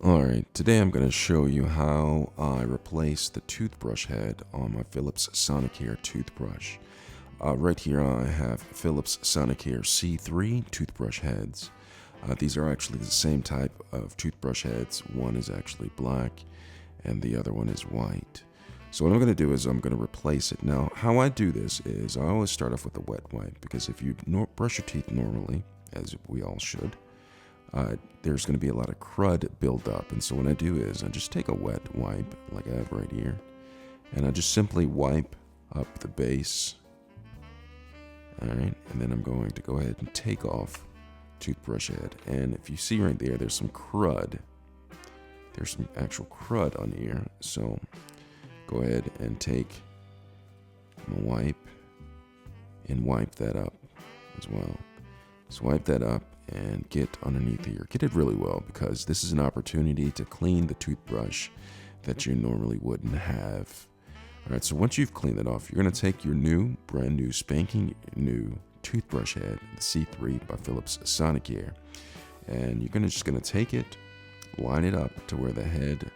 Alright, today I'm going to show you how I replace the toothbrush head on my Philips Sonicare toothbrush. Right here I have Philips Sonicare C3 toothbrush heads. These are actually the same type of toothbrush heads. One is actually black and the other one is white. So what I'm going to do is I'm going to replace it. Now, how I do this is I always start off with a wet wipe, because if you brush your teeth normally, as we all should, there's going to be a lot of crud build up. And so what I do is I just take a wet wipe, like I have right here, and I just simply wipe up the base. Alright, and then I'm going to go ahead and take off toothbrush head. And if you see right there, there's some crud. There's some actual crud on here. So go ahead and take my wipe and wipe that up as well. So wipe that up and get underneath here. Get it really well, because this is an opportunity to clean the toothbrush that you normally wouldn't have. Alright, so once you've cleaned it off, you're going to take your brand new, spanking new toothbrush head, the C3 by Philips Sonicare, and you're just going to take it, line it up to where the head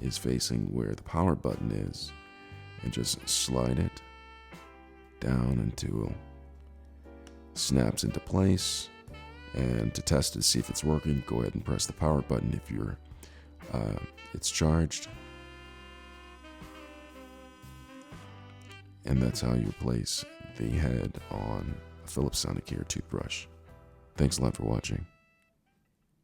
is facing where the power button is, and just slide it down until it snaps into place. And to test it, see if it's working, go ahead and press the power button if it's charged. And that's how you replace the head on a Philips Sonicare toothbrush. Thanks a lot for watching.